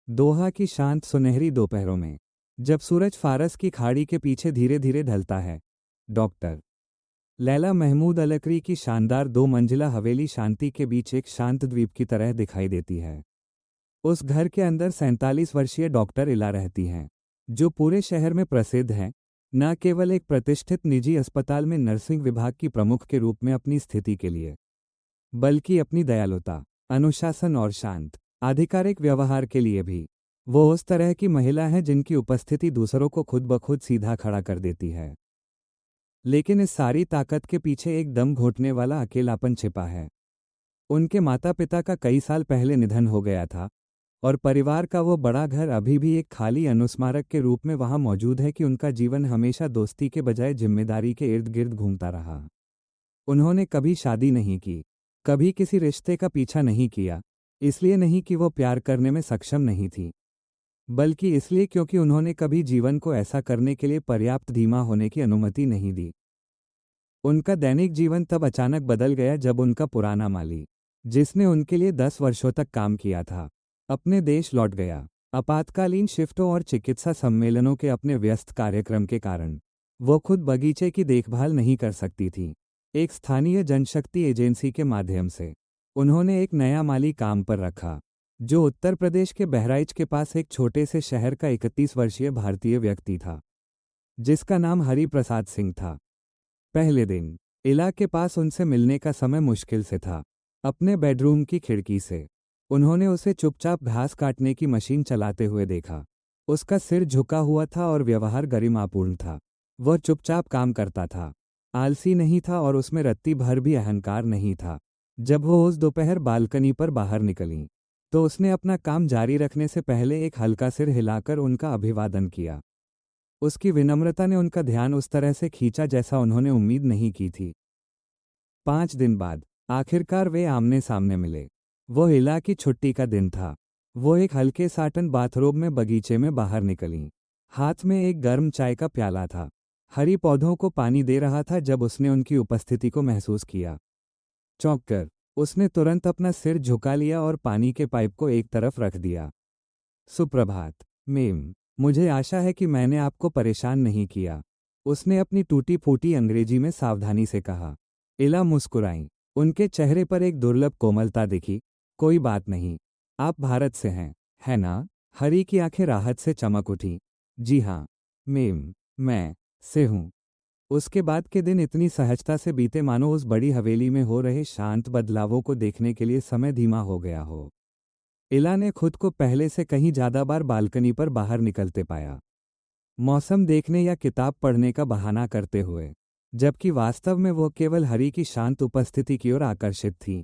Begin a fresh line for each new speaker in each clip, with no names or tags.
दोहा की शांत सुनहरी दोपहरों में, जब सूरज फारस की खाड़ी के पीछे धीरे धीरे ढलता है, डॉक्टर लैला महमूद अलकरी की शानदार 2 मंजिला हवेली शांति के बीच एक शांत द्वीप की तरह दिखाई देती है। उस घर के अंदर 47 वर्षीय डॉक्टर इला रहती हैं, जो पूरे शहर में प्रसिद्ध हैं, न केवल एक प्रतिष्ठित निजी अस्पताल में नर्सिंग विभाग की प्रमुख के रूप में अपनी स्थिति के लिए, बल्कि अपनी दयालुता, अनुशासन और शांत आधिकारिक व्यवहार के लिए भी। वो उस तरह की महिला है जिनकी उपस्थिति दूसरों को खुद ब खुद सीधा खड़ा कर देती है। लेकिन इस सारी ताकत के पीछे एक दम घोटने वाला अकेलापन छिपा है। उनके माता पिता का कई साल पहले निधन हो गया था, और परिवार का वो बड़ा घर अभी भी एक खाली अनुस्मारक के रूप में वहां मौजूद है कि उनका जीवन हमेशा दोस्ती के बजाय जिम्मेदारी के इर्द गिर्द घूमता रहा। उन्होंने कभी शादी नहीं की, कभी किसी रिश्ते का पीछा नहीं किया, इसलिए नहीं कि वो प्यार करने में सक्षम नहीं थी, बल्कि इसलिए क्योंकि उन्होंने कभी जीवन को ऐसा करने के लिए पर्याप्त धीमा होने की अनुमति नहीं दी। उनका दैनिक जीवन तब अचानक बदल गया जब उनका पुराना माली, जिसने उनके लिए 10 वर्षों तक काम किया था, अपने देश लौट गया। आपातकालीन शिफ्टों और चिकित्सा सम्मेलनों के अपने व्यस्त कार्यक्रम के कारण वो खुद बगीचे की देखभाल नहीं कर सकती थी। एक स्थानीय जनशक्ति एजेंसी के माध्यम से उन्होंने एक नया माली काम पर रखा, जो उत्तर प्रदेश के बहराइच के पास एक छोटे से शहर का 31 वर्षीय भारतीय व्यक्ति था, जिसका नाम हरि प्रसाद सिंह था। पहले दिन इला के पास उनसे मिलने का समय मुश्किल से था। अपने बेडरूम की खिड़की से उन्होंने उसे चुपचाप घास काटने की मशीन चलाते हुए देखा। उसका सिर झुका हुआ था और व्यवहार गरिमापूर्ण था। वह चुपचाप काम करता था, आलसी नहीं था और उसमें रत्ती भर भी अहंकार नहीं था। जब वो उस दोपहर बालकनी पर बाहर निकली, तो उसने अपना काम जारी रखने से पहले एक हल्का सिर हिलाकर उनका अभिवादन किया। उसकी विनम्रता ने उनका ध्यान उस तरह से खींचा जैसा उन्होंने उम्मीद नहीं की थी। 5 दिन बाद आखिरकार वे आमने सामने मिले। वो इला की छुट्टी का दिन था। वो एक हल्के साटन बाथरोब में बगीचे में बाहर निकलीं। हाथ में एक गर्म चाय का प्याला था। हरी पौधों को पानी दे रहा था जब उसने उनकी उपस्थिति को महसूस किया। चौंक कर उसने तुरंत अपना सिर झुका लिया और पानी के पाइप को एक तरफ रख दिया। सुप्रभात मैम, मुझे आशा है कि मैंने आपको परेशान नहीं किया, उसने अपनी टूटी फूटी अंग्रेजी में सावधानी से कहा। इला मुस्कुराई। उनके चेहरे पर एक दुर्लभ कोमलता दिखी। कोई बात नहीं, आप भारत से हैं, है ना? हरी की आंखें राहत से चमक उठी। जी हाँ मैम, मैं से हूँ। उसके बाद के दिन इतनी सहजता से बीते मानो उस बड़ी हवेली में हो रहे शांत बदलावों को देखने के लिए समय धीमा हो गया हो। इला ने खुद को पहले से कहीं ज़्यादा बार बालकनी पर बाहर निकलते पाया, मौसम देखने या किताब पढ़ने का बहाना करते हुए, जबकि वास्तव में वह केवल हरी की शांत उपस्थिति की ओर आकर्षित थी।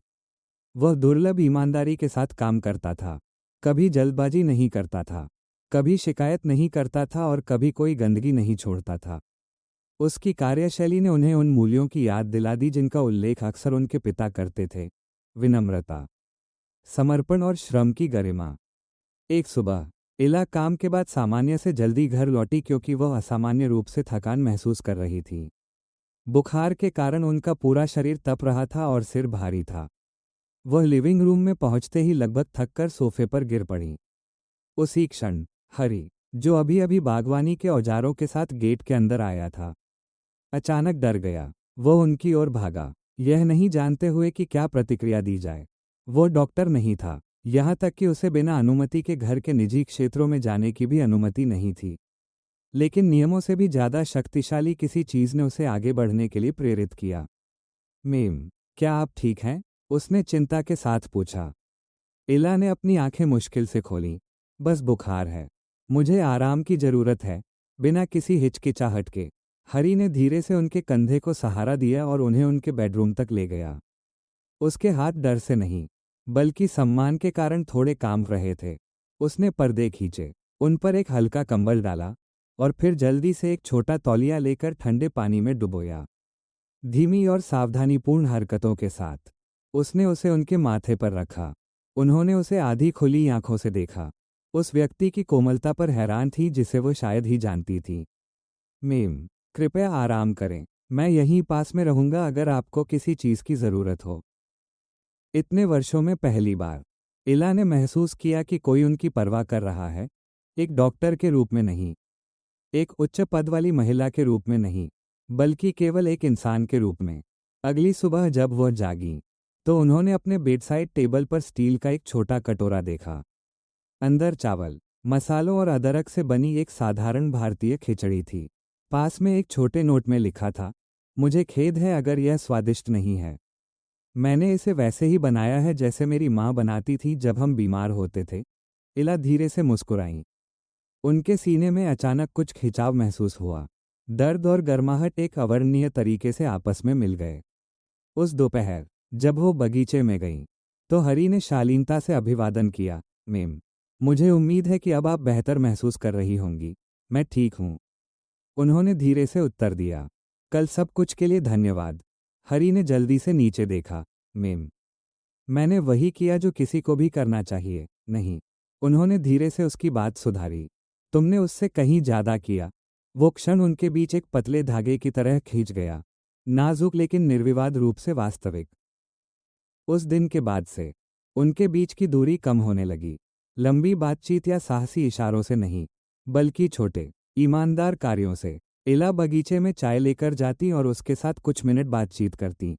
वह दुर्लभ ईमानदारी के साथ काम करता था, कभी जल्दबाजी नहीं करता था, कभी शिकायत नहीं करता था और कभी कोई गंदगी नहीं छोड़ता था। उसकी कार्यशैली ने उन्हें उन मूल्यों की याद दिला दी जिनका उल्लेख अक्सर उनके पिता करते थे: विनम्रता, समर्पण और श्रम की गरिमा। एक सुबह इला काम के बाद सामान्य से जल्दी घर लौटी क्योंकि वह असामान्य रूप से थकान महसूस कर रही थी। बुखार के कारण उनका पूरा शरीर तप रहा था और सिर भारी था। वह लिविंग रूम में पहुंचते ही लगभग थककर सोफे पर गिर पड़ी। उसी क्षण हरी, जो अभी अभी बागवानी के औजारों के साथ गेट के अंदर आया था, अचानक डर गया। वह उनकी ओर भागा, यह नहीं जानते हुए कि क्या प्रतिक्रिया दी जाए। वो डॉक्टर नहीं था, यहाँ तक कि उसे बिना अनुमति के घर के निजी क्षेत्रों में जाने की भी अनुमति नहीं थी। लेकिन नियमों से भी ज़्यादा शक्तिशाली किसी चीज़ ने उसे आगे बढ़ने के लिए प्रेरित किया। मैम, क्या आप ठीक हैं? उसने चिंता के साथ पूछा। इला ने अपनी आंखें मुश्किल से खोलीं। बस बुखार है, मुझे आराम की ज़रूरत है। बिना किसी हिचकिचाहट के हरी ने धीरे से उनके कंधे को सहारा दिया और उन्हें उनके बेडरूम तक ले गया। उसके हाथ डर से नहीं, बल्कि सम्मान के कारण थोड़े कांप रहे थे। उसने पर्दे खींचे, उन पर एक हल्का कंबल डाला और फिर जल्दी से एक छोटा तौलिया लेकर ठंडे पानी में डुबोया। धीमी और सावधानीपूर्ण हरकतों के साथ उसने उसे उनके माथे पर रखा। उन्होंने उसे आधी खुली आंखों से देखा। उस व्यक्ति की कोमलता पर हैरान थी जिसे वो शायद ही जानती थी। मैम, कृपया आराम करें, मैं यहीं पास में रहूंगा अगर आपको किसी चीज़ की ज़रूरत हो। इतने वर्षों में पहली बार इला ने महसूस किया कि कोई उनकी परवाह कर रहा है, एक डॉक्टर के रूप में नहीं, एक उच्च पद वाली महिला के रूप में नहीं, बल्कि केवल एक इंसान के रूप में। अगली सुबह जब वह जागी तो उन्होंने अपने बेडसाइड टेबल पर स्टील का एक छोटा कटोरा देखा। अंदर चावल, मसालों और अदरक से बनी एक साधारण भारतीय खिचड़ी थी। पास में एक छोटे नोट में लिखा था, मुझे खेद है अगर यह स्वादिष्ट नहीं है। मैंने इसे वैसे ही बनाया है जैसे मेरी माँ बनाती थी जब हम बीमार होते थे। इला धीरे से मुस्कुराई। उनके सीने में अचानक कुछ खिंचाव महसूस हुआ। दर्द और गर्माहट एक अवर्णनीय तरीके से आपस में मिल गए। उस दोपहर जब वो बगीचे में गईं, तो हरी ने शालीनता से अभिवादन किया, मैम, मुझे उम्मीद है कि अब आप बेहतर महसूस कर रही होंगी। मैं ठीक हूँ, उन्होंने धीरे से उत्तर दिया। कल सब कुछ के लिए धन्यवाद। हरी ने जल्दी से नीचे देखा। मैम, मैंने वही किया जो किसी को भी करना चाहिए। नहीं, उन्होंने धीरे से उसकी बात सुधारी, तुमने उससे कहीं ज्यादा किया। वो क्षण उनके बीच एक पतले धागे की तरह खींच गया, नाजुक लेकिन निर्विवाद रूप से वास्तविक। उस दिन के बाद से उनके बीच की दूरी कम होने लगी। लंबी बातचीत या साहसी इशारों से नहीं, बल्कि छोटे, ईमानदार कार्यों से। इला बगीचे में चाय लेकर जाती और उसके साथ कुछ मिनट बातचीत करती।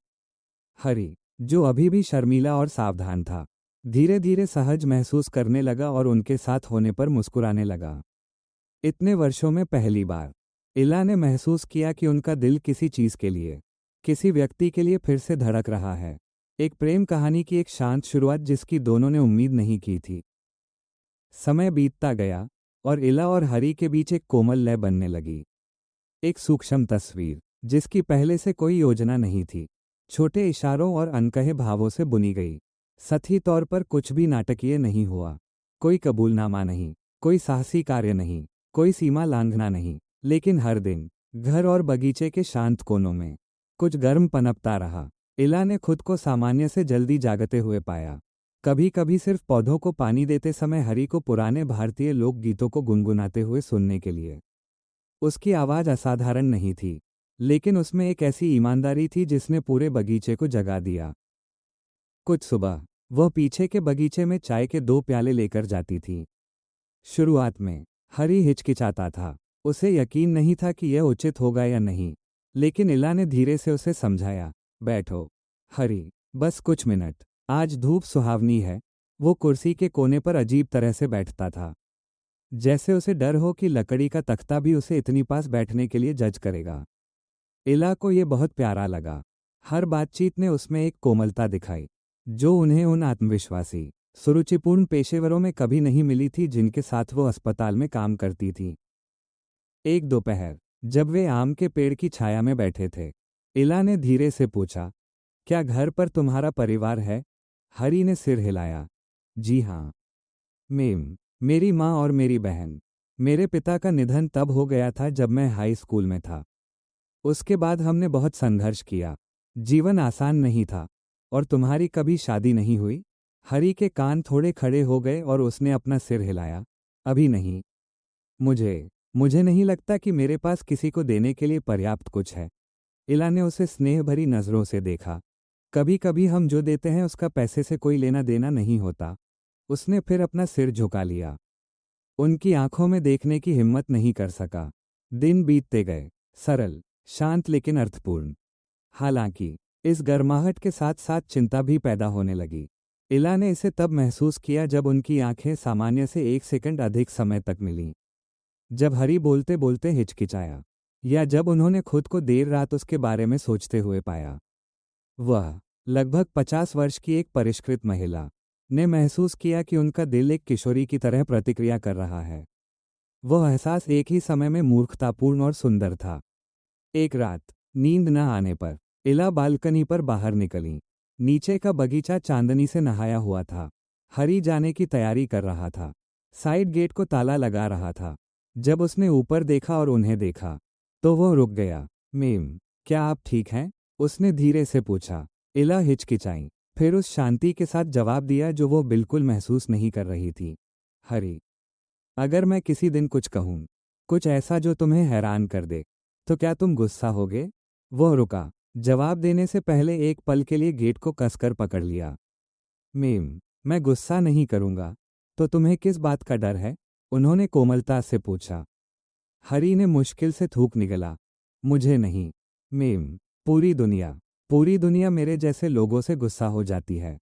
हरी, जो अभी भी शर्मीला और सावधान था, धीरे धीरे सहज महसूस करने लगा और उनके साथ होने पर मुस्कुराने लगा। इतने वर्षों में पहली बार इला ने महसूस किया कि उनका दिल किसी चीज के लिए, किसी व्यक्ति के लिए फिर से धड़क रहा है। एक प्रेम कहानी की एक शांत शुरुआत जिसकी दोनों ने उम्मीद नहीं की थी। समय बीतता गया और इला और हरी के बीच एक कोमल लय बनने लगी। एक सूक्ष्म तस्वीर जिसकी पहले से कोई योजना नहीं थी, छोटे इशारों और अनकहे भावों से बुनी गई। सतही तौर पर कुछ भी नाटकीय नहीं हुआ, कोई कबूलनामा नहीं, कोई साहसी कार्य नहीं, कोई सीमा लांघना नहीं, लेकिन हर दिन घर और बगीचे के शांत कोनों में कुछ गर्म पनपता रहा। इला ने खुद को सामान्य से जल्दी जागते हुए पाया। कभी कभी सिर्फ पौधों को पानी देते समय हरी को पुराने भारतीय लोकगीतों को गुनगुनाते हुए सुनने के लिए। उसकी आवाज़ असाधारण नहीं थी, लेकिन उसमें एक ऐसी ईमानदारी थी जिसने पूरे बगीचे को जगा दिया। कुछ सुबह वह पीछे के बगीचे में चाय के 2 प्याले लेकर जाती थी। शुरुआत में हरी हिचकिचाता था, उसे यकीन नहीं था कि यह उचित होगा या नहीं, लेकिन इला ने धीरे से उसे समझाया, बैठो हरी, बस कुछ मिनट, आज धूप सुहावनी है। वो कुर्सी के कोने पर अजीब तरह से बैठता था, जैसे उसे डर हो कि लकड़ी का तख्ता भी उसे इतनी पास बैठने के लिए जज करेगा। इला को ये बहुत प्यारा लगा। हर बातचीत ने उसमें एक कोमलता दिखाई, जो उन्हें उन आत्मविश्वासी, सुरुचिपूर्ण पेशेवरों में कभी नहीं मिली थी जिनके साथ वो अस्पताल में काम करती थी। एक दोपहर जब वे आम के पेड़ की छाया में बैठे थे, इला ने धीरे से पूछा, क्या घर पर तुम्हारा परिवार है? हरी ने सिर हिलाया। जी हाँ मैम, मेरी माँ और मेरी बहन। मेरे पिता का निधन तब हो गया था जब मैं हाई स्कूल में था। उसके बाद हमने बहुत संघर्ष किया। जीवन आसान नहीं था। और तुम्हारी कभी शादी नहीं हुई? हरी के कान थोड़े खड़े हो गए और उसने अपना सिर हिलाया। अभी नहीं। मुझे नहीं लगता कि मेरे पास किसी को देने के लिए पर्याप्त कुछ है। इला ने उसे स्नेह भरी नज़रों से देखा। कभी कभी हम जो देते हैं उसका पैसे से कोई लेना देना नहीं होता। उसने फिर अपना सिर झुका लिया। उनकी आंखों में देखने की हिम्मत नहीं कर सका। दिन बीतते गए, सरल, शांत लेकिन अर्थपूर्ण। हालांकि इस गर्माहट के साथ साथ चिंता भी पैदा होने लगी। इला ने इसे तब महसूस किया जब उनकी आंखें सामान्य से 1 सेकंड अधिक समय तक मिलीं। जब हरी बोलते बोलते हिचकिचाया, या जब उन्होंने खुद को देर रात उसके बारे में सोचते हुए पाया। वह लगभग 50 वर्ष की एक परिष्कृत महिला ने महसूस किया कि उनका दिल एक किशोरी की तरह प्रतिक्रिया कर रहा है। वह एहसास एक ही समय में मूर्खतापूर्ण और सुंदर था। एक रात नींद न आने पर इला बालकनी पर बाहर निकली। नीचे का बगीचा चांदनी से नहाया हुआ था। हरी जाने की तैयारी कर रहा था, साइड गेट को ताला लगा रहा था। जब उसने ऊपर देखा और उन्हें देखा तो वह रुक गया। मैम, क्या आप ठीक हैं? उसने धीरे से पूछा। इला हिचकिचाई, फिर उस शांति के साथ जवाब दिया जो वो बिल्कुल महसूस नहीं कर रही थी। हरी, अगर मैं किसी दिन कुछ कहूँ, कुछ ऐसा जो तुम्हें हैरान कर दे, तो क्या तुम गुस्सा होगे? वह रुका। जवाब देने से पहले एक पल के लिए गेट को कसकर पकड़ लिया। मैम, मैं गुस्सा नहीं करूंगा। तो तुम्हें किस बात का डर है? उन्होंने कोमलता से पूछा। हरी ने मुश्किल से थूक निगला। मुझे नहीं मेम, पूरी दुनिया मेरे जैसे लोगों से गुस्सा हो जाती है।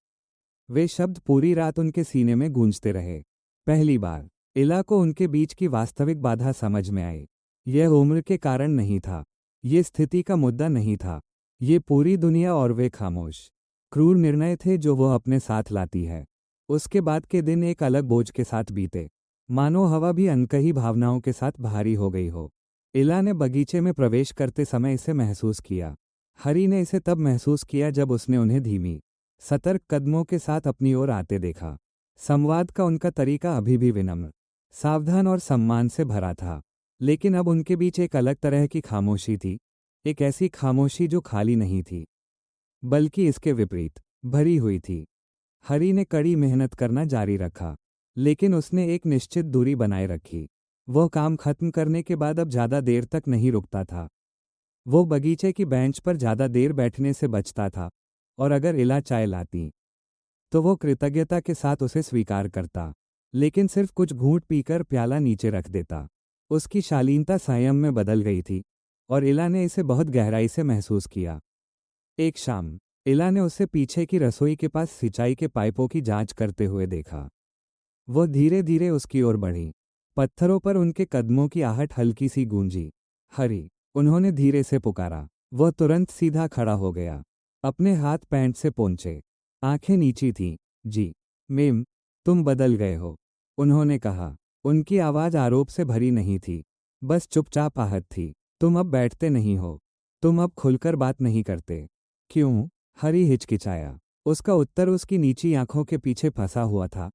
वे शब्द पूरी रात उनके सीने में गूंजते रहे। पहली बार इला को उनके बीच की वास्तविक बाधा समझ में आई। यह उम्र के कारण नहीं था, ये स्थिति का मुद्दा नहीं था, ये पूरी दुनिया और वे खामोश क्रूर निर्णय थे जो वो अपने साथ लाती है। उसके बाद के दिन एक अलग बोझ के साथ बीते, मानो हवा भी अनकही भावनाओं के साथ भारी हो गई हो। इला ने बगीचे में प्रवेश करते समय इसे महसूस किया। हरी ने इसे तब महसूस किया जब उसने उन्हें धीमी सतर्क कदमों के साथ अपनी ओर आते देखा। संवाद का उनका तरीका अभी भी विनम्र, सावधान और सम्मान से भरा था, लेकिन अब उनके बीच एक अलग तरह की खामोशी थी। एक ऐसी खामोशी जो खाली नहीं थी, बल्कि इसके विपरीत भरी हुई थी। हरी ने कड़ी मेहनत करना जारी रखा, लेकिन उसने एक निश्चित दूरी बनाए रखी। वह काम खत्म करने के बाद अब ज़्यादा देर तक नहीं रुकता था। वो बगीचे की बेंच पर ज़्यादा देर बैठने से बचता था, और अगर इला चाय लाती तो वो कृतज्ञता के साथ उसे स्वीकार करता, लेकिन सिर्फ कुछ घूंट पीकर प्याला नीचे रख देता। उसकी शालीनता संयम में बदल गई थी, और इला ने इसे बहुत गहराई से महसूस किया। एक शाम इला ने उसे पीछे की रसोई के पास सिंचाई के पाइपों की जांच करते हुए देखा। वो धीरे धीरे उसकी ओर बढ़ी। पत्थरों पर उनके कदमों की आहट हल्की सी गूंजी। हरी, उन्होंने धीरे से पुकारा। वह तुरंत सीधा खड़ा हो गया, अपने हाथ पैंट से पोंछे, आंखें नीची थीं। जी मेम, तुम बदल गए हो, उन्होंने कहा। उनकी आवाज़ आरोप से भरी नहीं थी, बस चुपचाप आहट थी। तुम अब बैठते नहीं हो, तुम अब खुलकर बात नहीं करते। क्यों? हरी हिचकिचाया। उसका उत्तर उसकी नीची आंखों के पीछे फंसा हुआ था।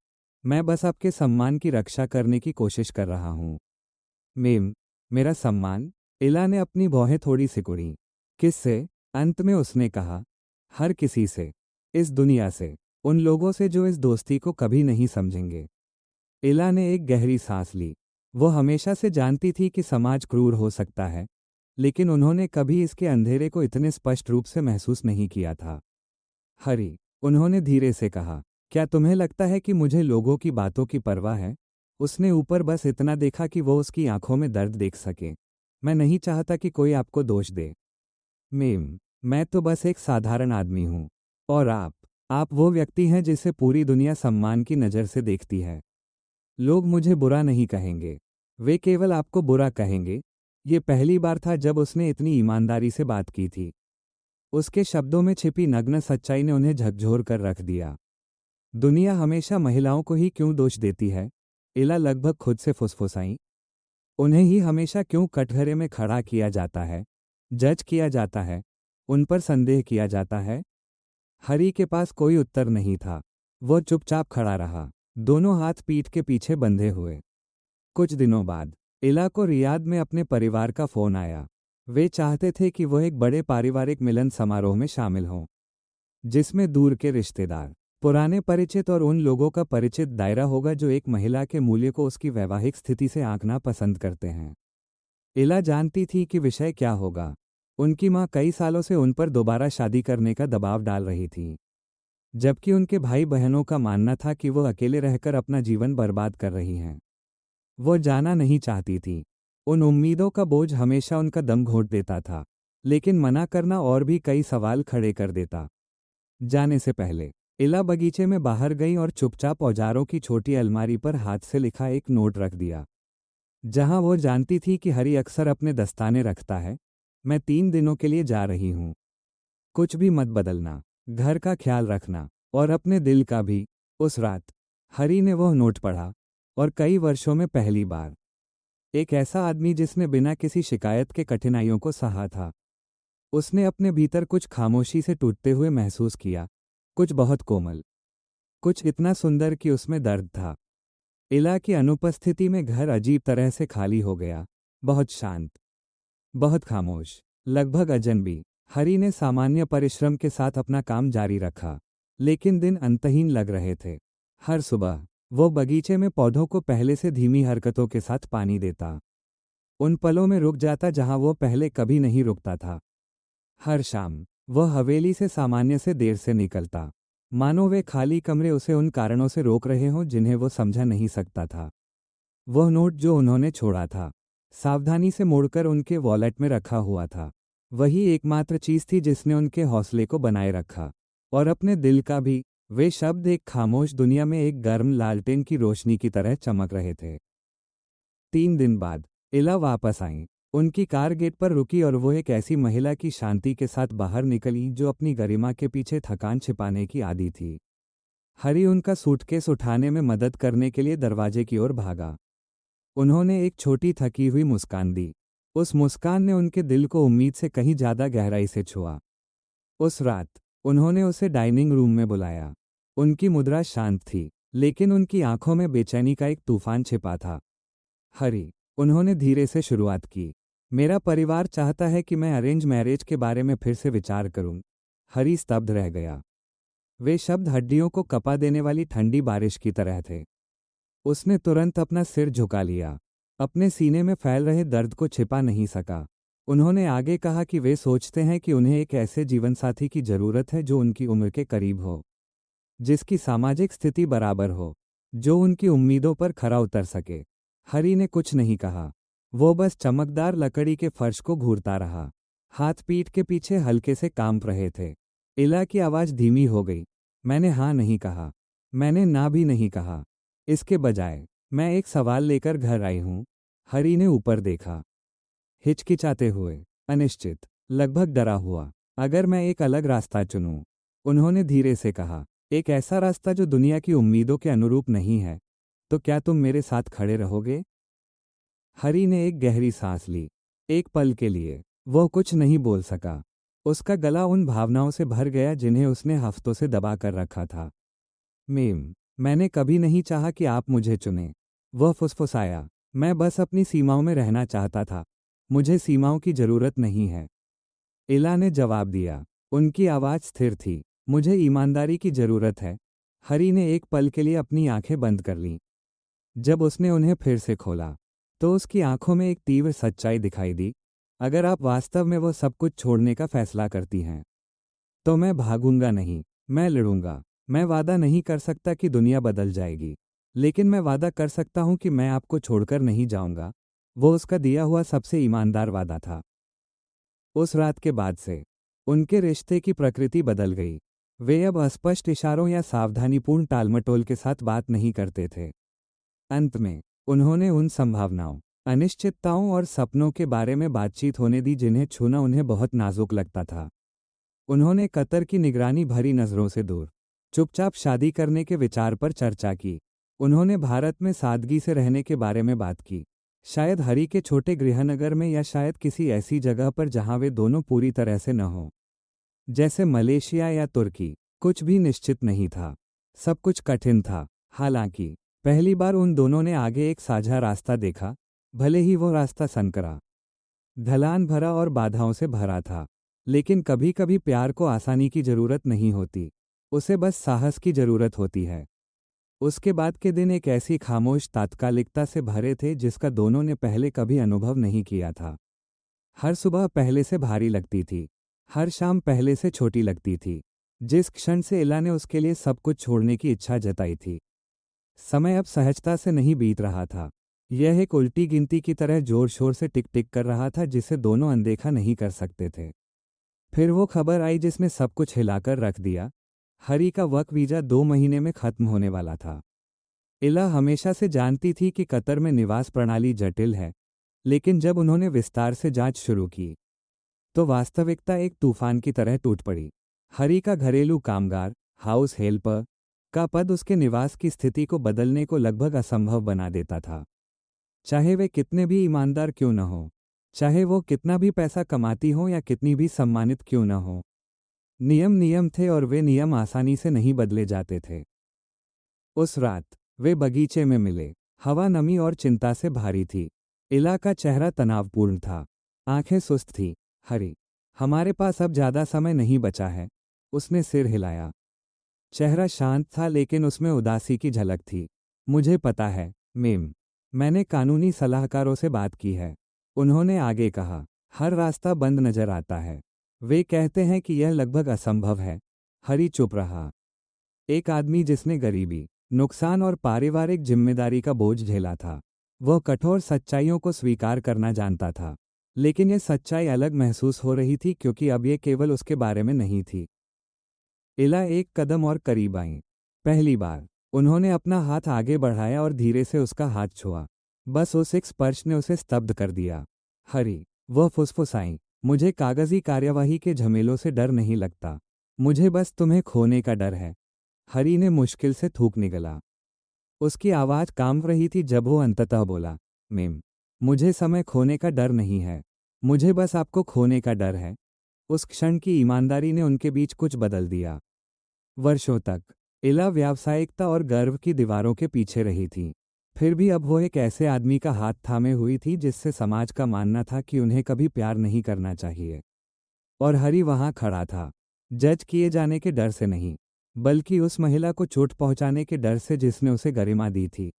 मैं बस आपके सम्मान की रक्षा करने की कोशिश कर रहा हूँ। मेम, मेरा सम्मान? इला ने अपनी भौहें थोड़ी सिकुड़ी। किससे? अंत में उसने कहा। हर किसी से, इस दुनिया से, उन लोगों से जो इस दोस्ती को कभी नहीं समझेंगे। इला ने एक गहरी सांस ली। वो हमेशा से जानती थी कि समाज क्रूर हो सकता है, लेकिन उन्होंने कभी इसके अंधेरे को इतने स्पष्ट रूप से महसूस नहीं किया था। हरी, उन्होंने धीरे से कहा, क्या तुम्हें लगता है कि मुझे लोगों की बातों की परवाह है? उसने ऊपर बस इतना देखा कि वो उसकी आंखों में दर्द देख सके। मैं नहीं चाहता कि कोई आपको दोष दे मेम, मैं तो बस एक साधारण आदमी हूँ। और आप वो व्यक्ति हैं जिसे पूरी दुनिया सम्मान की नज़र से देखती है। लोग मुझे बुरा नहीं कहेंगे, वे केवल आपको बुरा कहेंगे। ये पहली बार था जब उसने इतनी ईमानदारी से बात की थी। उसके शब्दों में छिपी नग्न सच्चाई ने उन्हें झकझोर कर रख दिया। दुनिया हमेशा महिलाओं को ही क्यों दोष देती है? इला लगभग खुद से फुसफुसाई। उन्हें ही हमेशा क्यों कटघरे में खड़ा किया जाता है, जज किया जाता है, उन पर संदेह किया जाता है? हरी के पास कोई उत्तर नहीं था। वो चुपचाप खड़ा रहा, दोनों हाथ पीठ के पीछे बंधे हुए। कुछ दिनों बाद इला को रियाद में अपने परिवार का फोन आया। वे चाहते थे कि वह एक बड़े पारिवारिक मिलन समारोह में शामिल हों, जिसमें दूर के रिश्तेदार, पुराने परिचित और उन लोगों का परिचित दायरा होगा जो एक महिला के मूल्य को उसकी वैवाहिक स्थिति से आंकना पसंद करते हैं। इला जानती थी कि विषय क्या होगा। उनकी मां कई सालों से उन पर दोबारा शादी करने का दबाव डाल रही थी, जबकि उनके भाई बहनों का मानना था कि वो अकेले रहकर अपना जीवन बर्बाद कर रही हैं। वो जाना नहीं चाहती थी। उन उम्मीदों का बोझ हमेशा उनका दम घोंट देता था, लेकिन मना करना और भी कई सवाल खड़े कर देता। जाने से पहले इला बगीचे में बाहर गई और चुपचाप औजारों की छोटी अलमारी पर हाथ से लिखा एक नोट रख दिया, जहां वो जानती थी कि हरी अक्सर अपने दस्ताने रखता है। मैं 3 दिनों के लिए जा रही हूँ। कुछ भी मत बदलना, घर का ख्याल रखना, और अपने दिल का भी। उस रात हरी ने वह नोट पढ़ा, और कई वर्षों में पहली बार एक ऐसा आदमी जिसने बिना किसी शिकायत के कठिनाइयों को सहा था। उसने अपने भीतर कुछ खामोशी से टूटते हुए महसूस किया, कुछ बहुत कोमल, कुछ इतना सुंदर कि उसमें दर्द था। इला की अनुपस्थिति में घर अजीब तरह से खाली हो गया, बहुत शांत, बहुत खामोश, लगभग अजनबी। हरी ने सामान्य परिश्रम के साथ अपना काम जारी रखा, लेकिन दिन अंतहीन लग रहे थे। हर सुबह वो बगीचे में पौधों को पहले से धीमी हरकतों के साथ पानी देता, उन पलों में रुक जाता जहां वो पहले कभी नहीं रुकता था। हर शाम वह हवेली से सामान्य से देर से निकलता, मानो वे खाली कमरे उसे उन कारणों से रोक रहे हों जिन्हें वो समझा नहीं सकता था। वह नोट जो उन्होंने छोड़ा था, सावधानी से मोड़कर उनके वॉलेट में रखा हुआ था, वही एकमात्र चीज थी जिसने उनके हौसले को बनाए रखा, और अपने दिल का भी। वे शब्द एक खामोश दुनिया में एक गर्म लालटेन की रोशनी की तरह चमक रहे थे। 3 दिन बाद इला वापस आई। उनकी कार गेट पर रुकी और वो एक ऐसी महिला की शांति के साथ बाहर निकली जो अपनी गरिमा के पीछे थकान छिपाने की आदी थी। हरी उनका सूटकेस उठाने में मदद करने के लिए दरवाजे की ओर भागा। उन्होंने एक छोटी थकी हुई मुस्कान दी। उस मुस्कान ने उनके दिल को उम्मीद से कहीं ज्यादा गहराई से छुआ। उस रात उन्होंने उसे डाइनिंग रूम में बुलाया। उनकी मुद्रा शांत थी, लेकिन उनकी आंखों में बेचैनी का एक तूफान छिपा था। हरी, उन्होंने धीरे से शुरुआत की, मेरा परिवार चाहता है कि मैं अरेंज मैरिज के बारे में फिर से विचार करूं। हरी स्तब्ध रह गया। वे शब्द हड्डियों को कपा देने वाली ठंडी बारिश की तरह थे। उसने तुरंत अपना सिर झुका लिया, अपने सीने में फैल रहे दर्द को छिपा नहीं सका। उन्होंने आगे कहा कि वे सोचते हैं कि उन्हें एक ऐसे जीवनसाथी की जरूरत है जो उनकी उम्र के करीब हो, जिसकी सामाजिक स्थिति बराबर हो, जो उनकी उम्मीदों पर खरा उतर सके। हरी ने कुछ नहीं कहा। वो बस चमकदार लकड़ी के फर्श को घूरता रहा। हाथ पीठ के पीछे हल्के से कांप रहे थे। इला की आवाज धीमी हो गई। मैंने हाँ नहीं कहा, मैंने ना भी नहीं कहा। इसके बजाय मैं एक सवाल लेकर घर आई हूं। हरी ने ऊपर देखा, हिचकिचाते हुए, अनिश्चित, लगभग डरा हुआ। अगर मैं एक अलग रास्ता चुनूं, उन्होंने धीरे से कहा, एक ऐसा रास्ता जो दुनिया की उम्मीदों के अनुरूप नहीं है, तो क्या तुम मेरे साथ खड़े रहोगे? हरी ने एक गहरी सांस ली। एक पल के लिए वह कुछ नहीं बोल सका। उसका गला उन भावनाओं से भर गया जिन्हें उसने हफ्तों से दबा कर रखा था। मैंने कभी नहीं चाहा कि आप मुझे चुनें, वह फुसफुसाया। मैं बस अपनी सीमाओं में रहना चाहता था। मुझे सीमाओं की जरूरत नहीं है। इला ने जवाब दिया। उनकी आवाज स्थिर थी। मुझे ईमानदारी की जरूरत है। हरी ने एक पल के लिए अपनी आंखें बंद कर लीं। जब उसने उन्हें फिर से खोला, तो उसकी आंखों में एक तीव्र सच्चाई दिखाई दी। अगर आप वास्तव में वो सब कुछ छोड़ने का फैसला करती हैं, तो मैं भागूंगा नहीं, मैं लड़ूंगा। मैं वादा नहीं कर सकता कि दुनिया बदल जाएगी, लेकिन मैं वादा कर सकता हूं कि मैं आपको छोड़कर नहीं जाऊंगा। वो उसका दिया हुआ सबसे ईमानदार वादा था। उस रात के बाद से उनके रिश्ते की प्रकृति बदल गई। वे अब अस्पष्ट इशारों या सावधानीपूर्ण टालमटोल के साथ बात नहीं करते थे। अंत में उन्होंने उन संभावनाओं, अनिश्चितताओं और सपनों के बारे में बातचीत होने दी जिन्हें छूना उन्हें बहुत नाजुक लगता था। उन्होंने कतर की निगरानी भरी नज़रों से दूर चुपचाप शादी करने के विचार पर चर्चा की। उन्होंने भारत में सादगी से रहने के बारे में बात की, शायद हरी के छोटे गृहनगर में या शायद किसी ऐसी जगह पर जहां वे दोनों पूरी तरह से न हों, जैसे मलेशिया या तुर्की। कुछ भी निश्चित नहीं था, सब कुछ कठिन था। हालांकि पहली बार उन दोनों ने आगे एक साझा रास्ता देखा, भले ही वो रास्ता संकरा, ढलान भरा और बाधाओं से भरा था। लेकिन कभी कभी प्यार को आसानी की जरूरत नहीं होती, उसे बस साहस की जरूरत होती है। उसके बाद के दिन एक ऐसी खामोश तात्कालिकता से भरे थे जिसका दोनों ने पहले कभी अनुभव नहीं किया था। हर सुबह पहले से भारी लगती थी, हर शाम पहले से छोटी लगती थी। जिस क्षण से इला ने उसके लिए सब कुछ छोड़ने की इच्छा जताई थी, समय अब सहजता से नहीं बीत रहा था। यह एक उल्टी गिनती की तरह जोर शोर से टिक टिक कर रहा था जिसे दोनों अनदेखा नहीं कर सकते थे। फिर वो खबर आई जिसने सब कुछ हिलाकर रख दिया। हरी का वर्क वीजा 2 महीने में खत्म होने वाला था। इला हमेशा से जानती थी कि कतर में निवास प्रणाली जटिल है, लेकिन जब उन्होंने विस्तार से जांच शुरू की, तो वास्तविकता एक तूफान की तरह टूट पड़ी। हरी का घरेलू कामगार, हाउस हेल्पर का पद उसके निवास की स्थिति को बदलने को लगभग असंभव बना देता था। चाहे वे कितने भी ईमानदार क्यों न हो, चाहे वो कितना भी पैसा कमाती हो या कितनी भी सम्मानित क्यों न हो, नियम नियम थे और वे नियम आसानी से नहीं बदले जाते थे। उस रात वे बगीचे में मिले। हवा नमी और चिंता से भारी थी। इला का चेहरा तनावपूर्ण था, आंखें सुस्त थी। हरी, हमारे पास अब ज्यादा समय नहीं बचा है। उसने सिर हिलाया। चेहरा शांत था लेकिन उसमें उदासी की झलक थी। मुझे पता है, मैंने कानूनी सलाहकारों से बात की है। उन्होंने आगे कहा, हर रास्ता बंद नजर आता है। वे कहते हैं कि यह लगभग असंभव है। हरी चुप रहा। एक आदमी जिसने गरीबी, नुकसान और पारिवारिक जिम्मेदारी का बोझ झेला था। वह कठोर सच्चाइयों को स्वीकार करना जानता था, लेकिन यह सच्चाई अलग महसूस हो रही थी क्योंकि अब यह केवल उसके बारे में नहीं थी। इला एक कदम और करीब आई। पहली बार उन्होंने अपना हाथ आगे बढ़ाया और धीरे से उसका हाथ छुआ। बस उस एक स्पर्श ने उसे स्तब्ध कर दिया। हरी, वह फुसफुसाई, मुझे कागजी कार्यवाही के झमेलों से डर नहीं लगता, मुझे बस तुम्हें खोने का डर है। हरी ने मुश्किल से थूक निगला। उसकी आवाज़ कांप रही थी जब वो अंततः बोला, मैम, मुझे समय खोने का डर नहीं है, मुझे बस आपको खोने का डर है। उस क्षण की ईमानदारी ने उनके बीच कुछ बदल दिया। वर्षों तक इला व्यावसायिकता और गर्व की दीवारों के पीछे रही थी, फिर भी अब वो एक ऐसे आदमी का हाथ थामे हुई थी जिससे समाज का मानना था कि उन्हें कभी प्यार नहीं करना चाहिए। और हरी वहां खड़ा था, जज किए जाने के डर से नहीं, बल्कि उस महिला को चोट पहुंचाने के डर से जिसने उसे गरिमा दी थी।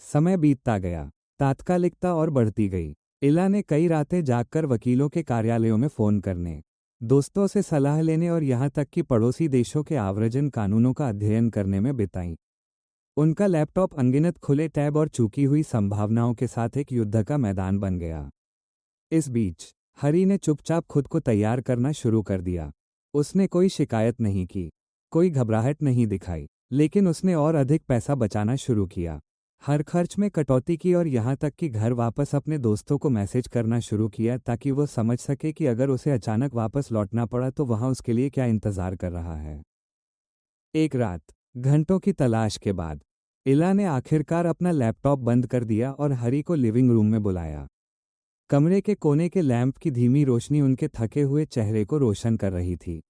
समय बीतता गया, तात्कालिकता और बढ़ती गई। इला ने कई रातें जागकर वकीलों के कार्यालयों में फ़ोन करने, दोस्तों से सलाह लेने और यहाँ तक कि पड़ोसी देशों के आव्रजन कानूनों का अध्ययन करने में बिताई। उनका लैपटॉप अनगिनत खुले टैब और चूकी हुई संभावनाओं के साथ एक युद्ध का मैदान बन गया। इस बीच हरी ने चुपचाप खुद को तैयार करना शुरू कर दिया। उसने कोई शिकायत नहीं की, कोई घबराहट नहीं दिखाई, लेकिन उसने और अधिक पैसा बचाना शुरू किया। हर खर्च में कटौती की और यहाँ तक कि घर वापस अपने दोस्तों को मैसेज करना शुरू किया ताकि वो समझ सके कि अगर उसे अचानक वापस लौटना पड़ा तो वहाँ उसके लिए क्या इंतज़ार कर रहा है। एक रात, घंटों की तलाश के बाद, इला ने आखिरकार अपना लैपटॉप बंद कर दिया और हरी को लिविंग रूम में बुलाया। कमरे के कोने के लैंप की धीमी रोशनी उनके थके हुए चेहरे को रोशन कर रही थी।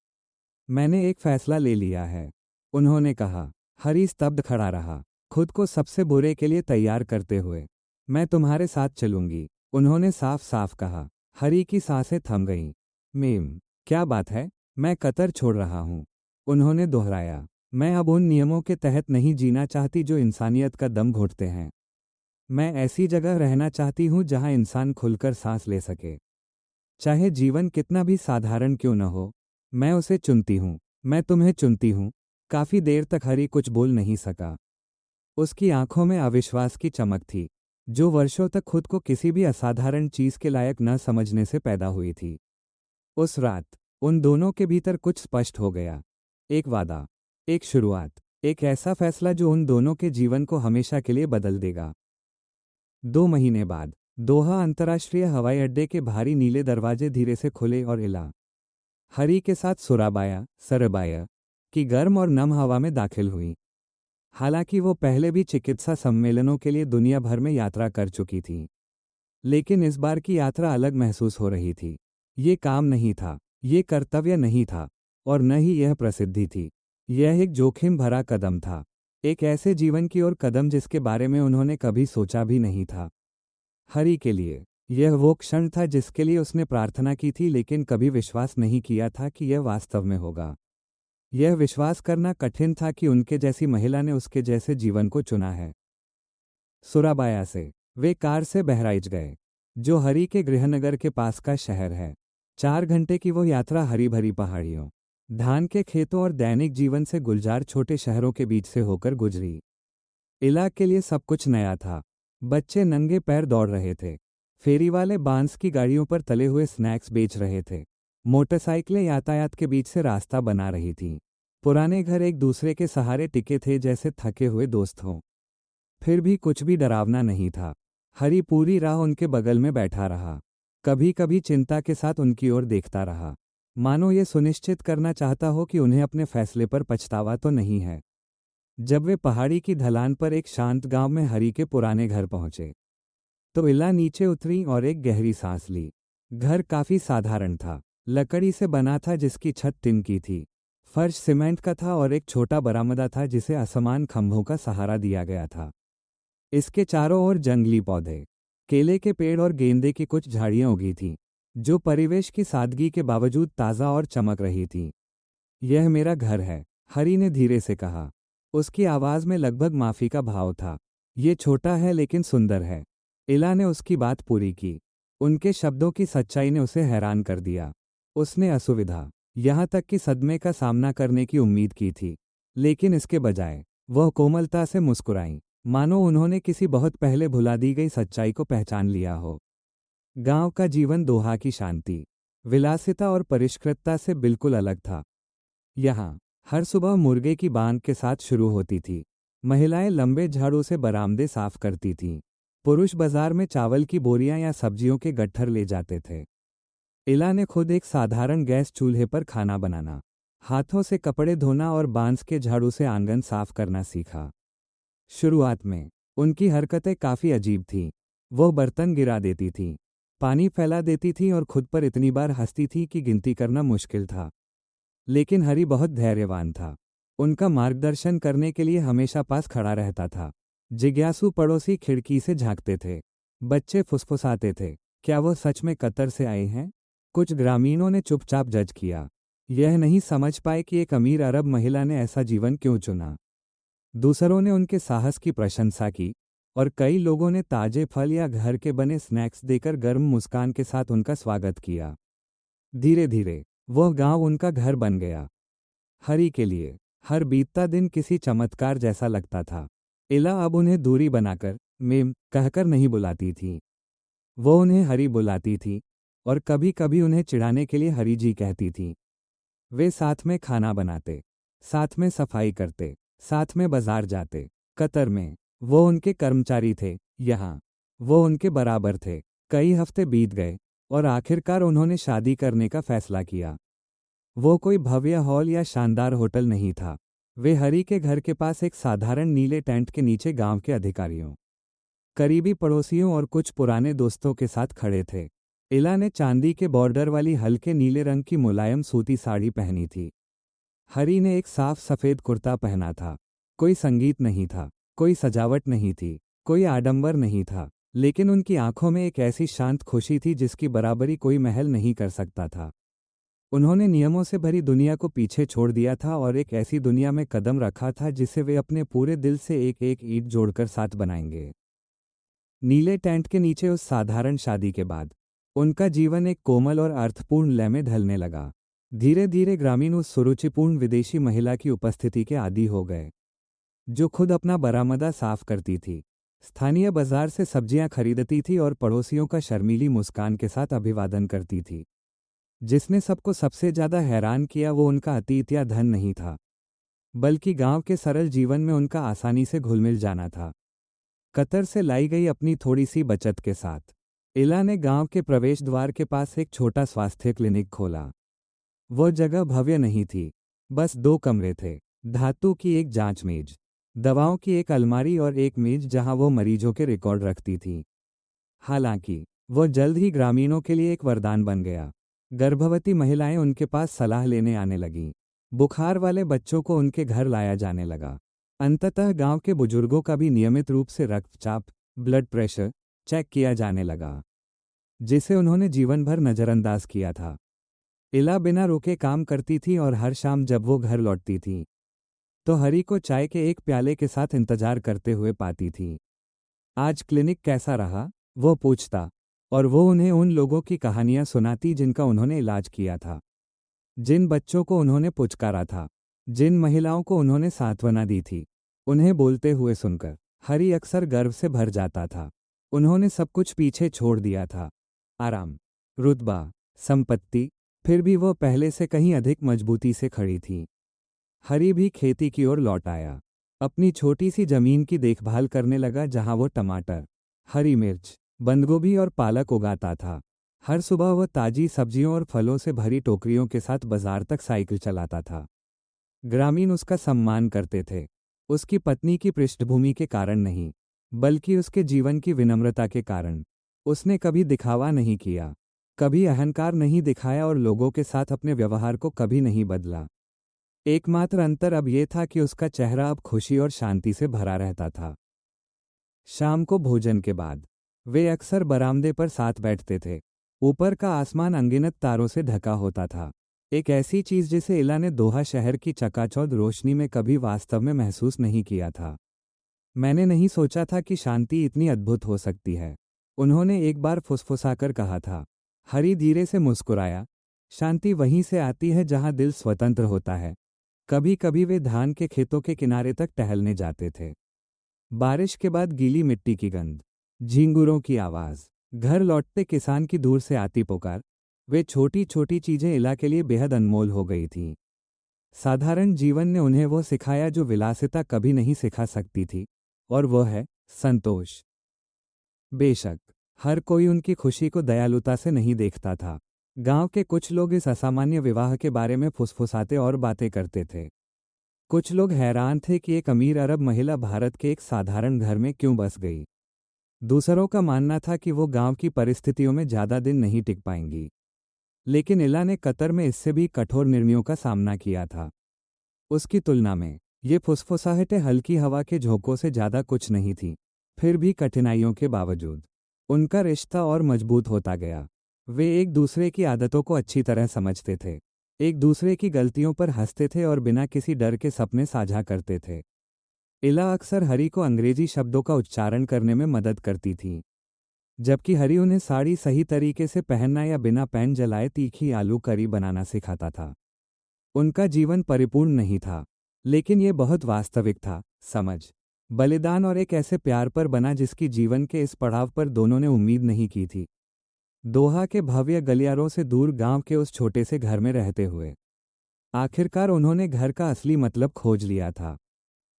मैंने एक फैसला ले लिया है, उन्होंने कहा। हरी स्तब्ध खड़ा रहा, खुद को सबसे बुरे के लिए तैयार करते हुए। मैं तुम्हारे साथ चलूंगी, उन्होंने साफ साफ कहा। हरी की सांसें थम गईं। मेम, क्या बात है? मैं कतर छोड़ रहा हूं, उन्होंने दोहराया। मैं अब उन नियमों के तहत नहीं जीना चाहती जो इंसानियत का दम घोंटते हैं। मैं ऐसी जगह रहना चाहती हूं जहां इंसान खुलकर सांस ले सके, चाहे जीवन कितना भी साधारण क्यों न हो। मैं उसे चुनती हूं, मैं तुम्हें चुनती हूं। काफी देर तक हरी कुछ बोल नहीं सका। उसकी आंखों में अविश्वास की चमक थी, जो वर्षों तक खुद को किसी भी असाधारण चीज के लायक न समझने से पैदा हुई थी। उस रात उन दोनों के भीतर कुछ स्पष्ट हो गया। एक वादा, एक शुरुआत, एक ऐसा फैसला जो उन दोनों के जीवन को हमेशा के लिए बदल देगा। 2 महीने बाद दोहा अंतर्राष्ट्रीय हवाई अड्डे के भारी नीले दरवाजे धीरे से खुले और इला हरी के साथ सुराबाया सरबाया की गर्म और नम हवा में दाखिल हुई। हालांकि वो पहले भी चिकित्सा सम्मेलनों के लिए दुनिया भर में यात्रा कर चुकी थी, लेकिन इस बार की यात्रा अलग महसूस हो रही थी। ये काम नहीं था, ये कर्तव्य नहीं था, और न ही यह प्रसिद्धि थी। यह एक जोखिम भरा कदम था, एक ऐसे जीवन की ओर कदम जिसके बारे में उन्होंने कभी सोचा भी नहीं था। हरी के लिए यह वो क्षण था जिसके लिए उसने प्रार्थना की थी लेकिन कभी विश्वास नहीं किया था कि यह वास्तव में होगा। यह विश्वास करना कठिन था कि उनके जैसी महिला ने उसके जैसे जीवन को चुना है। सुराबाया से वे कार से बहराइच गए, जो हरी के गृहनगर के पास का शहर है। 4 घंटे की वो यात्रा हरी भरी पहाड़ियों, धान के खेतों और दैनिक जीवन से गुलजार छोटे शहरों के बीच से होकर गुजरी। इला के लिए सब कुछ नया था। बच्चे नंगे पैर दौड़ रहे थे, फेरी वाले बांस की गाड़ियों पर तले हुए स्नैक्स बेच रहे थे, मोटरसाइकिलें यातायात के बीच से रास्ता बना रही थीं। पुराने घर एक दूसरे के सहारे टिके थे जैसे थके हुए दोस्त हों। फिर भी कुछ भी डरावना नहीं था। हरी पूरी राह उनके बगल में बैठा रहा, कभी कभी चिंता के साथ उनकी ओर देखता रहा, मानो ये सुनिश्चित करना चाहता हो कि उन्हें अपने फैसले पर पछतावा तो नहीं है। जब वे पहाड़ी की ढलान पर एक शांत गांव में हरी के पुराने घर पहुंचे, तो इला नीचे उतरी और एक गहरी सांस ली। घर काफी साधारण था, लकड़ी से बना था जिसकी छत टिन की थी, फर्श सीमेंट का था और एक छोटा बरामदा था जिसे असमान खंभों का सहारा दिया गया था। इसके चारों ओर जंगली पौधे, केले के पेड़ और गेंदे की कुछ झाड़ियां उगी थीं, जो परिवेश की सादगी के बावजूद ताज़ा और चमक रही थीं। यह मेरा घर है, हरी ने धीरे से कहा। उसकी आवाज़ में लगभग माफ़ी का भाव था। ये छोटा है लेकिन सुंदर है। इला ने उसकी बात पूरी की। उनके शब्दों की सच्चाई ने उसे हैरान कर दिया। उसने असुविधा, यहाँ तक कि सदमे का सामना करने की उम्मीद की थी, लेकिन इसके बजाय वह कोमलता से मुस्कुराईं, मानो उन्होंने किसी बहुत पहले भुला दी गई सच्चाई को पहचान लिया हो। गांव का जीवन दोहा की शांति, विलासिता और परिष्कृतता से बिल्कुल अलग था। यहाँ हर सुबह मुर्गे की बांग के साथ शुरू होती थी। महिलाएं लंबे झाड़ू से बरामदे साफ करती थीं। पुरुष बाजार में चावल की बोरियां या सब्जियों के गट्ठर ले जाते थे। इला ने खुद एक साधारण गैस चूल्हे पर खाना बनाना, हाथों से कपड़े धोना और बांस के झाड़ू से आंगन साफ करना सीखा। शुरुआत में उनकी हरकतें काफ़ी अजीब थीं। वह बर्तन गिरा देती थीं, पानी फैला देती थीं और खुद पर इतनी बार हंसती थी कि गिनती करना मुश्किल था। लेकिन हरी बहुत धैर्यवान था। उनका मार्गदर्शन करने के लिए हमेशा पास खड़ा रहता था। जिज्ञासु पड़ोसी खिड़की से झांकते थे। बच्चे फुसफुसाते थे, क्या वह सच में कतर से आए हैं? कुछ ग्रामीणों ने चुपचाप जज किया। यह नहीं समझ पाए कि एक अमीर अरब महिला ने ऐसा जीवन क्यों चुना। दूसरों ने उनके साहस की प्रशंसा की और कई लोगों ने ताजे फल या घर के बने स्नैक्स देकर गर्म मुस्कान के साथ उनका स्वागत किया। धीरे धीरे वह गांव उनका घर बन गया। हरी के लिए हर बीतता दिन किसी चमत्कार जैसा लगता था। इला अब उन्हें दूरी बनाकर मेम कहकर नहीं बुलाती थी। वो उन्हें हरी बुलाती थी और कभी कभी उन्हें चिढ़ाने के लिए हरी जी कहती थी। वे साथ में खाना बनाते, साथ में सफाई करते, साथ में बाजार जाते। कतर में वो उनके कर्मचारी थे, यहाँ वो उनके बराबर थे। कई हफ्ते बीत गए और आखिरकार उन्होंने शादी करने का फैसला किया। वो कोई भव्य हॉल या शानदार होटल नहीं था। वे हरी के घर के पास एक साधारण नीले टेंट के नीचे गांव के अधिकारियों, करीबी पड़ोसियों और कुछ पुराने दोस्तों के साथ खड़े थे। इला ने चांदी के बॉर्डर वाली हल्के नीले रंग की मुलायम सूती साड़ी पहनी थी। हरी ने एक साफ सफ़ेद कुर्ता पहना था। कोई संगीत नहीं था, कोई सजावट नहीं थी, कोई आडंबर नहीं था, लेकिन उनकी आंखों में एक ऐसी शांत खुशी थी जिसकी बराबरी कोई महल नहीं कर सकता था। उन्होंने नियमों से भरी दुनिया को पीछे छोड़ दिया था और एक ऐसी दुनिया में कदम रखा था जिसे वे अपने पूरे दिल से एक एक ईंट जोड़कर साथ बनाएंगे। नीले टेंट के नीचे उस साधारण शादी के बाद उनका जीवन एक कोमल और अर्थपूर्ण लय में ढलने लगा। धीरे धीरे ग्रामीण उस सुरुचिपूर्ण विदेशी महिला की उपस्थिति के आदी हो गए, जो खुद अपना बरामदा साफ करती थी, स्थानीय बाजार से सब्जियां खरीदती थी और पड़ोसियों का शर्मीली मुस्कान के साथ अभिवादन करती थी। जिसने सबको सबसे ज्यादा हैरान किया वो उनका अतीत या धन नहीं था, बल्कि गांव के सरल जीवन में उनका आसानी से घुलमिल जाना था। कतर से लाई गई अपनी थोड़ी सी बचत के साथ इला ने गांव के प्रवेश द्वार के पास एक छोटा स्वास्थ्य क्लिनिक खोला। वो जगह भव्य नहीं थी, बस 2 कमरे थे, धातु की एक जांच मेज, दवाओं की एक अलमारी और एक मेज जहां वो मरीजों के रिकॉर्ड रखती थी। हालांकि वो जल्द ही ग्रामीणों के लिए एक वरदान बन गया। गर्भवती महिलाएं उनके पास सलाह लेने आने लगीं। बुखार वाले बच्चों को उनके घर लाया जाने लगा। अंततः गांव के बुजुर्गों का भी नियमित रूप से रक्तचाप, ब्लड प्रेशर चेक किया जाने लगा, जिसे उन्होंने जीवन भर नज़रअंदाज किया था। इला बिना रुके काम करती थी और हर शाम जब वो घर लौटती थी तो हरी को चाय के एक प्याले के साथ इंतजार करते हुए पाती थी। आज क्लिनिक कैसा रहा? वो पूछता और वो उन्हें उन लोगों की कहानियां सुनाती जिनका उन्होंने इलाज किया था, जिन बच्चों को उन्होंने पुचकारा था, जिन महिलाओं को उन्होंने सांत्वना दी थी। उन्हें बोलते हुए सुनकर हरी अक्सर गर्व से भर जाता था। उन्होंने सब कुछ पीछे छोड़ दिया था, आराम, रुतबा, संपत्ति, फिर भी वो पहले से कहीं अधिक मजबूती से खड़ी थी। हरी भी खेती की ओर लौट आया। अपनी छोटी सी जमीन की देखभाल करने लगा जहां वो टमाटर, हरी मिर्च, बंदगोभी और पालक उगाता था। हर सुबह वह ताजी सब्जियों और फलों से भरी टोकरियों के साथ बाजार तक साइकिल चलाता था। ग्रामीण उसका सम्मान करते थे, उसकी पत्नी की पृष्ठभूमि के कारण नहीं, बल्कि उसके जीवन की विनम्रता के कारण। उसने कभी दिखावा नहीं किया, कभी अहंकार नहीं दिखाया और लोगों के साथ अपने व्यवहार को कभी नहीं बदला। एकमात्र अंतर अब यह था कि उसका चेहरा अब खुशी और शांति से भरा रहता था। शाम को भोजन के बाद वे अक्सर बरामदे पर साथ बैठते थे। ऊपर का आसमान अनगिनत तारों से ढका होता था, एक ऐसी चीज जिसे इला ने दोहा शहर की चकाचौंध रोशनी में कभी वास्तव में महसूस नहीं किया था। मैंने नहीं सोचा था कि शांति इतनी अद्भुत हो सकती है, उन्होंने एक बार फुसफुसाकर कहा था। हरी धीरे से मुस्कुराया। शांति वहीं से आती है जहां दिल स्वतंत्र होता है। कभी कभी वे धान के खेतों के किनारे तक टहलने जाते थे। बारिश के बाद गीली मिट्टी की गंध, झींगुरों की आवाज, घर लौटते किसान की दूर से आती पुकार, वे छोटी छोटी चीजें इला के लिए बेहद अनमोल हो गई थीं। साधारण जीवन ने उन्हें वो सिखाया जो विलासिता कभी नहीं सिखा सकती थी, और वो है संतोष। बेशक हर कोई उनकी खुशी को दयालुता से नहीं देखता था। गांव के कुछ लोग इस असामान्य विवाह के बारे में फुसफुसाते और बातें करते थे। कुछ लोग हैरान थे कि एक अमीर अरब महिला भारत के एक साधारण घर में क्यों बस गई। दूसरों का मानना था कि वो गांव की परिस्थितियों में ज्यादा दिन नहीं टिक पाएंगी। लेकिन इला ने कतर में इससे भी कठोर निर्णयों का सामना किया था। उसकी तुलना में ये फुसफुसाहटें हल्की हवा के झोंकों से ज्यादा कुछ नहीं थीं। फिर भी कठिनाइयों के बावजूद उनका रिश्ता और मजबूत होता गया। वे एक दूसरे की आदतों को अच्छी तरह समझते थे, एक दूसरे की गलतियों पर हंसते थे और बिना किसी डर के सपने साझा करते थे। इला अक्सर हरी को अंग्रेजी शब्दों का उच्चारण करने में मदद करती थी, जबकि हरी उन्हें साड़ी सही तरीके से पहनना या बिना पैन जलाए तीखी आलू करी बनाना सिखाता था। उनका जीवन परिपूर्ण नहीं था, लेकिन ये बहुत वास्तविक था। समझ, बलिदान और एक ऐसे प्यार पर बना जिसकी जीवन के इस पड़ाव पर दोनों ने उम्मीद नहीं की थी। दोहा के भव्य गलियारों से दूर गांव के उस छोटे से घर में रहते हुए आखिरकार उन्होंने घर का असली मतलब खोज लिया था।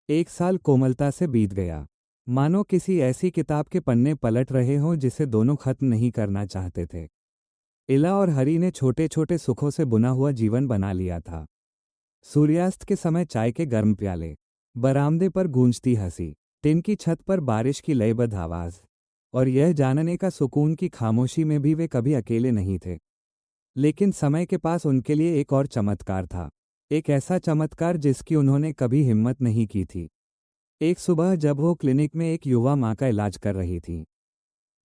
एक साल कोमलता से बीत गया, मानो किसी ऐसी किताब के पन्ने पलट रहे हों जिसे दोनों खत्म नहीं करना चाहते थे। इला और हरी ने छोटे छोटे सुखों से बुना हुआ जीवन बना लिया था। सूर्यास्त के समय चाय के गर्म प्याले, बरामदे पर गूंजती हंसी, टिन की छत पर बारिश की लयबद्ध आवाज, और यह जानने का सुकून की खामोशी में भी वे कभी अकेले नहीं थे। लेकिन समय के पास उनके लिए एक और चमत्कार था, एक ऐसा चमत्कार जिसकी उन्होंने कभी हिम्मत नहीं की थी। एक सुबह जब वो क्लिनिक में एक युवा माँ का इलाज कर रही थी,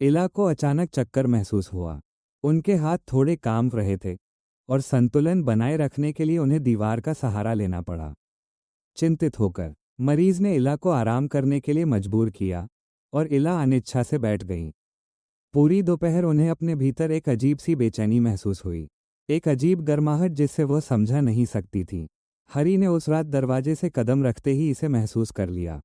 इला को अचानक चक्कर महसूस हुआ। उनके हाथ थोड़े कांप रहे थे और संतुलन बनाए रखने के लिए उन्हें दीवार का सहारा लेना पड़ा। चिंतित होकर मरीज ने इला को आराम करने के लिए मजबूर किया और इला अनिच्छा से बैठ गई। पूरी दोपहर उन्हें अपने भीतर एक अजीब सी बेचैनी महसूस हुई, एक अजीब गर्माहट जिससे वह समझा नहीं सकती थी। हरी ने उस रात दरवाजे से कदम रखते ही इसे महसूस कर लिया।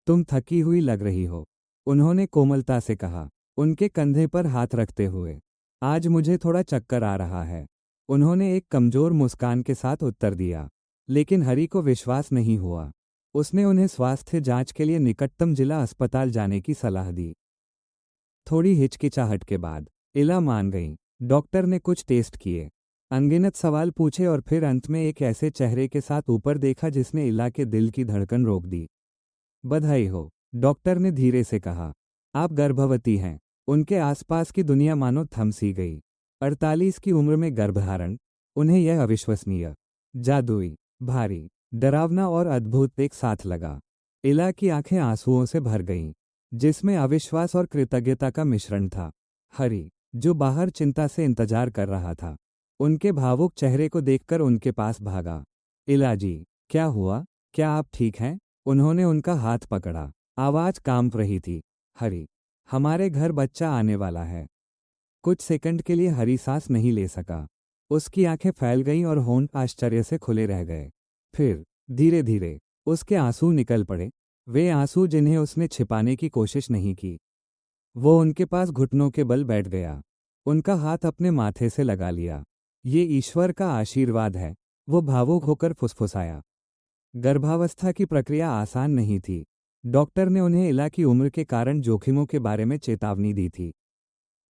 तुम थकी हुई लग रही हो, उन्होंने कोमलता से कहा, उनके कंधे पर हाथ रखते हुए। आज मुझे थोड़ा चक्कर आ रहा है, उन्होंने एक कमजोर मुस्कान के साथ उत्तर दिया। लेकिन हरी को विश्वास नहीं हुआ। उसने उन्हें स्वास्थ्य जांच के लिए निकटतम जिला अस्पताल जाने की सलाह दी। थोड़ी हिचकिचाहट के बाद इला मान गई। डॉक्टर ने कुछ टेस्ट किए, अनगिनत सवाल पूछे और फिर अंत में एक ऐसे चेहरे के साथ ऊपर देखा जिसने इला के दिल की धड़कन रोक दी। बधाई हो, डॉक्टर ने धीरे से कहा, आप गर्भवती हैं। उनके आसपास की दुनिया मानो थम सी गई। 48 की उम्र में गर्भधारण, उन्हें यह अविश्वसनीय, जादुई, भारी, डरावना और अद्भुत एक साथ लगा। इला की आंखें आंसुओं से भर गईं, जिसमें अविश्वास और कृतज्ञता का मिश्रण था। हरी, जो बाहर चिंता से इंतजार कर रहा था, उनके भावुक चेहरे को देखकर उनके पास भागा। इला जी, क्या हुआ, क्या आप ठीक हैं? उन्होंने उनका हाथ पकड़ा, आवाज कांप रही थी। हरी, हमारे घर बच्चा आने वाला है। कुछ सेकंड के लिए हरी सांस नहीं ले सका। उसकी आंखें फैल गईं और होंठ आश्चर्य से खुले रह गए। फिर धीरे धीरे उसके आंसू निकल पड़े, वे आंसू जिन्हें उसने छिपाने की कोशिश नहीं की। वो उनके पास घुटनों के बल बैठ गया, उनका हाथ अपने माथे से लगा लिया। ये ईश्वर का आशीर्वाद है, वो भावुक होकर फुसफुसाया। गर्भावस्था की प्रक्रिया आसान नहीं थी। डॉक्टर ने उन्हें इला की उम्र के कारण जोखिमों के बारे में चेतावनी दी थी।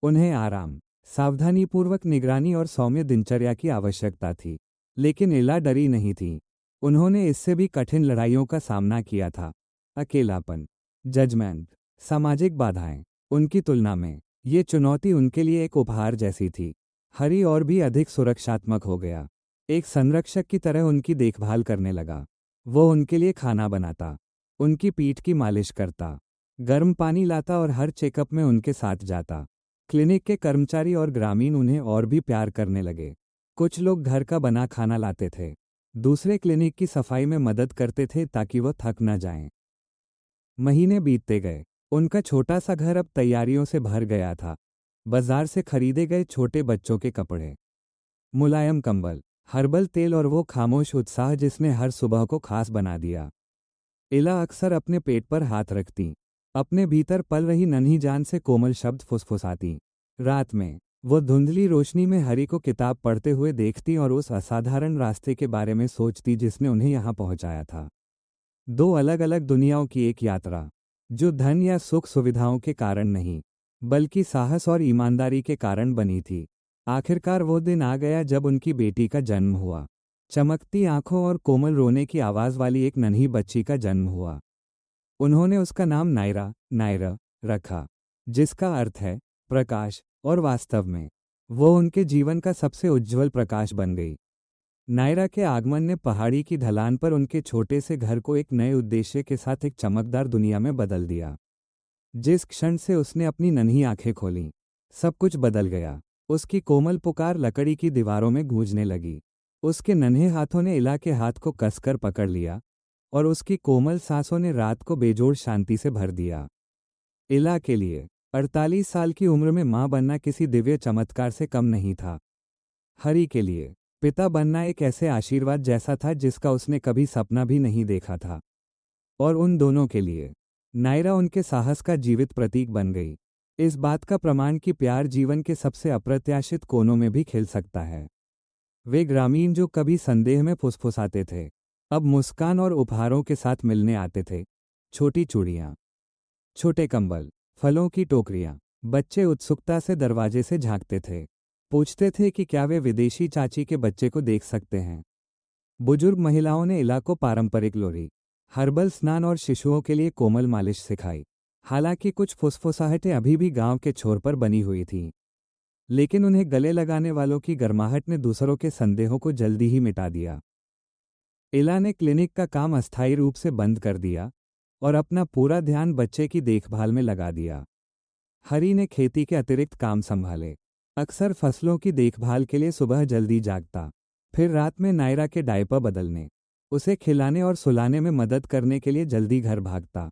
उन्हें आराम, सावधानीपूर्वक निगरानी और सौम्य दिनचर्या की आवश्यकता थी। लेकिन इला डरी नहीं थी। उन्होंने इससे भी कठिन लड़ाइयों का सामना किया था, अकेलापन, जजमेंट, सामाजिक बाधाएं। उनकी तुलना में ये चुनौती उनके लिए एक उपहार जैसी थी। हरी और भी अधिक सुरक्षात्मक हो गया, एक संरक्षक की तरह उनकी देखभाल करने लगा। वो उनके लिए खाना बनाता, उनकी पीठ की मालिश करता, गर्म पानी लाता और हर चेकअप में उनके साथ जाता। क्लिनिक के कर्मचारी और ग्रामीण उन्हें और भी प्यार करने लगे। कुछ लोग घर का बना खाना लाते थे, दूसरे क्लिनिक की सफाई में मदद करते थे ताकि वो थक न जाएं। महीने बीतते गए, उनका छोटा सा घर अब तैयारियों से भर गया था। बाजार से खरीदे गए छोटे बच्चों के कपड़े, मुलायम कंबल, हर्बल तेल और वो खामोश उत्साह जिसने हर सुबह को खास बना दिया। इला अक्सर अपने पेट पर हाथ रखती, अपने भीतर पल रही नन्ही जान से कोमल शब्द फुसफुसाती। रात में वो धुंधली रोशनी में हरी को किताब पढ़ते हुए देखती और उस असाधारण रास्ते के बारे में सोचती जिसने उन्हें यहाँ पहुँचाया था। दो अलग अलग दुनियाओं की एक यात्रा, जो धन या सुख सुविधाओं के कारण नहीं, बल्कि साहस और ईमानदारी के कारण बनी थी। आखिरकार वो दिन आ गया जब उनकी बेटी का जन्म हुआ। चमकती आंखों और कोमल रोने की आवाज़ वाली एक नन्ही बच्ची का जन्म हुआ। उन्होंने उसका नाम नायरा रखा, जिसका अर्थ है प्रकाश, और वास्तव में वो उनके जीवन का सबसे उज्जवल प्रकाश बन गई। नायरा के आगमन ने पहाड़ी की ढलान पर उनके छोटे से घर को एक नए उद्देश्य के साथ एक चमकदार दुनिया में बदल दिया। जिस क्षण से उसने अपनी नन्ही आंखें खोलीं, सब कुछ बदल गया। उसकी कोमल पुकार लकड़ी की दीवारों में गूंजने लगी। उसके नन्हे हाथों ने इला के हाथ को कसकर पकड़ लिया और उसकी कोमल सांसों ने रात को बेजोड़ शांति से भर दिया। इला के लिए 48 साल की उम्र में मां बनना किसी दिव्य चमत्कार से कम नहीं था। हरी के लिए पिता बनना एक ऐसे आशीर्वाद जैसा था जिसका उसने कभी सपना भी नहीं देखा था। और उन दोनों के लिए नायरा उनके साहस का जीवित प्रतीक बन गई, इस बात का प्रमाण कि प्यार जीवन के सबसे अप्रत्याशित कोनों में भी खिल सकता है। वे ग्रामीण जो कभी संदेह में फुसफुसाते थे, अब मुस्कान और उपहारों के साथ मिलने आते थे। छोटी चूड़ियाँ, छोटे कंबल, फलों की टोकरियाँ। बच्चे उत्सुकता से दरवाजे से झांकते थे, पूछते थे कि क्या वे विदेशी चाची के बच्चे को देख सकते हैं। बुजुर्ग महिलाओं ने इला को पारंपरिक लोरी, हर्बल स्नान और शिशुओं के लिए कोमल मालिश सिखाई। हालांकि कुछ फुसफुसाहटें अभी भी गांव के छोर पर बनी हुई थीं, लेकिन उन्हें गले लगाने वालों की गर्माहट ने दूसरों के संदेहों को जल्दी ही मिटा दिया। इला ने क्लिनिक का काम अस्थायी रूप से बंद कर दिया और अपना पूरा ध्यान बच्चे की देखभाल में लगा दिया। हरी ने खेती के अतिरिक्त काम संभाले, अक्सर फसलों की देखभाल के लिए सुबह जल्दी जागता, फिर रात में नायरा के डायपर बदलने, उसे खिलाने और सुलाने में मदद करने के लिए जल्दी घर भागता।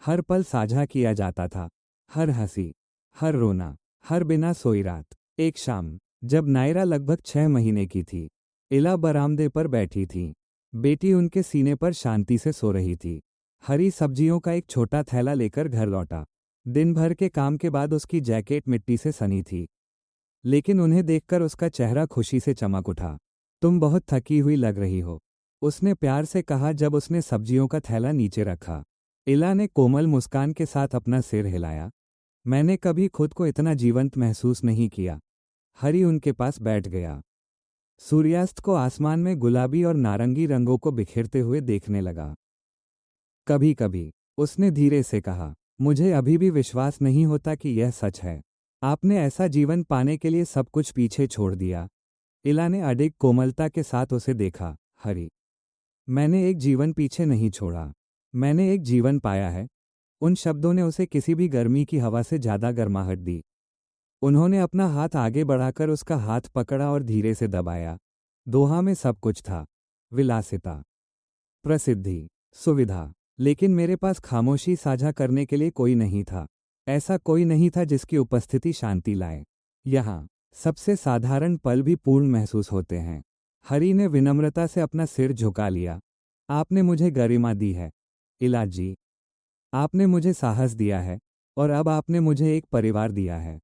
हर पल साझा किया जाता था, हर हंसी, हर रोना, हर बिना सोई रात। एक शाम जब नायरा लगभग 6 महीने की थी, इला बरामदे पर बैठी थी। बेटी उनके सीने पर शांति से सो रही थी। हरी सब्जियों का एक छोटा थैला लेकर घर लौटा। दिन भर के काम के बाद उसकी जैकेट मिट्टी से सनी थी, लेकिन उन्हें देखकर उसका चेहरा खुशी से चमक उठा। तुम बहुत थकी हुई लग रही हो, उसने प्यार से कहा जब उसने सब्जियों का थैला नीचे रखा। इला ने कोमल मुस्कान के साथ अपना सिर हिलाया। मैंने कभी खुद को इतना जीवंत महसूस नहीं किया। हरी उनके पास बैठ गया, सूर्यास्त को आसमान में गुलाबी और नारंगी रंगों को बिखेरते हुए देखने लगा। कभी कभी उसने धीरे से कहा, मुझे अभी भी विश्वास नहीं होता कि यह सच है। आपने ऐसा जीवन पाने के लिए सब कुछ पीछे छोड़ दिया। इला ने अडिग कोमलता के साथ उसे देखा। हरी, मैंने एक जीवन पीछे नहीं छोड़ा, मैंने एक जीवन पाया है। उन शब्दों ने उसे किसी भी गर्मी की हवा से ज्यादा गर्माहट दी। उन्होंने अपना हाथ आगे बढ़ाकर उसका हाथ पकड़ा और धीरे से दबाया। दोहा में सब कुछ था, विलासिता, प्रसिद्धि, सुविधा, लेकिन मेरे पास खामोशी साझा करने के लिए कोई नहीं था। ऐसा कोई नहीं था जिसकी उपस्थिति शांति लाए। यहाँ सबसे साधारण पल भी पूर्ण महसूस होते हैं। हरी ने विनम्रता से अपना सिर झुका लिया। आपने मुझे गरिमा दी है, इला जी। आपने मुझे साहस दिया है और अब आपने मुझे एक परिवार दिया है।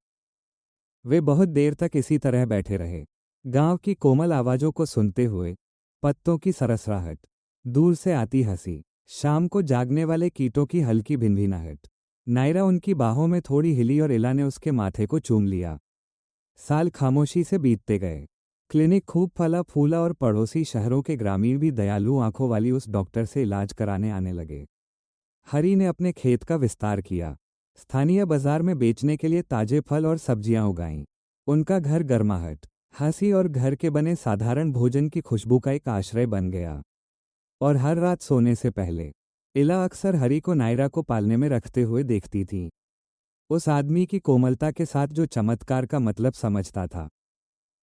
वे बहुत देर तक इसी तरह बैठे रहे, गांव की कोमल आवाज़ों को सुनते हुए, पत्तों की सरसराहट, दूर से आती हंसी, शाम को जागने वाले कीटों की हल्की भिनभिनाहट। नायरा उनकी बाहों में थोड़ी हिली और इला ने उसके माथे को चूम लिया। साल खामोशी से बीतते गए। क्लिनिक खूब फला फूला और पड़ोसी शहरों के ग्रामीण भी दयालु आंखों वाली उस डॉक्टर से इलाज कराने आने लगे। हरी ने अपने खेत का विस्तार किया, स्थानीय बाजार में बेचने के लिए ताजे फल और सब्जियां उगाईं। उनका घर गर्माहट, हंसी और घर के बने साधारण भोजन की खुशबू का एक आश्रय बन गया। और हर रात सोने से पहले इला अक्सर हरी को नायरा को पालने में रखते हुए देखती थी, उस आदमी की कोमलता के साथ जो चमत्कार का मतलब समझता था।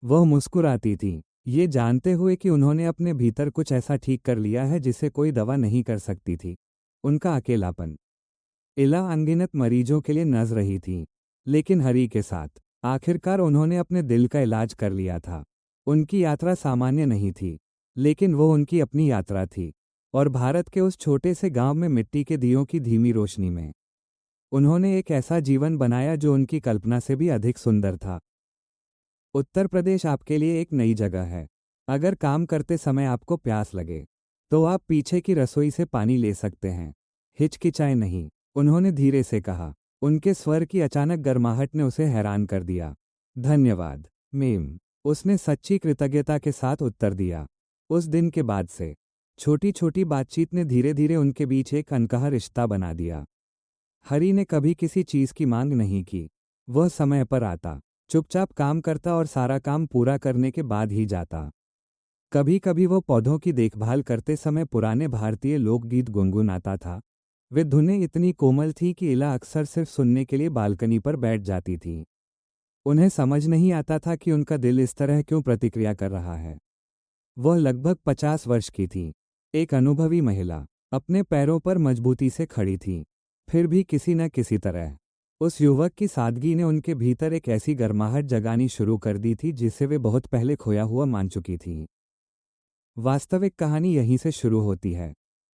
वह मुस्कुराती थी, ये जानते हुए कि उन्होंने अपने भीतर कुछ ऐसा ठीक कर लिया है जिसे कोई दवा नहीं कर सकती थी, उनका अकेलापन। इला अनगिनत मरीजों के लिए नज रही थी, लेकिन हरी के साथ आखिरकार उन्होंने अपने दिल का इलाज कर लिया था। उनकी यात्रा सामान्य नहीं थी, लेकिन वो उनकी अपनी यात्रा थी, और भारत के उस छोटे से गांव में मिट्टी के दियों की धीमी रोशनी में उन्होंने एक ऐसा जीवन बनाया जो उनकी कल्पना से भी अधिक सुंदर था। उत्तर प्रदेश आपके लिए एक नई जगह है। अगर काम करते समय आपको प्यास लगे, तो आप पीछे की रसोई से पानी ले सकते हैं। हिचकिचाए नहीं, उन्होंने धीरे से कहा। उनके स्वर की अचानक गर्माहट ने उसे हैरान कर दिया। धन्यवाद, मैम, उसने सच्ची कृतज्ञता के साथ उत्तर दिया। उस दिन के बाद से छोटी छोटी बातचीत ने धीरे धीरे उनके बीच एक अनकहा रिश्ता बना दिया। हरी ने कभी किसी चीज की मांग नहीं की। वह समय पर आता, चुपचाप काम करता और सारा काम पूरा करने के बाद ही जाता। कभी कभी वो पौधों की देखभाल करते समय पुराने भारतीय लोकगीत गुनगुनाता था। वे धुनें इतनी कोमल थी कि इला अक्सर सिर्फ सुनने के लिए बालकनी पर बैठ जाती थी। उन्हें समझ नहीं आता था कि उनका दिल इस तरह क्यों प्रतिक्रिया कर रहा है। वह लगभग 50 वर्ष की थी, एक अनुभवी महिला, अपने पैरों पर मजबूती से खड़ी थी। फिर भी किसी न किसी तरह उस युवक की सादगी ने उनके भीतर एक ऐसी गर्माहट जगानी शुरू कर दी थी जिसे वे बहुत पहले खोया हुआ मान चुकी थीं। वास्तविक कहानी यहीं से शुरू होती है।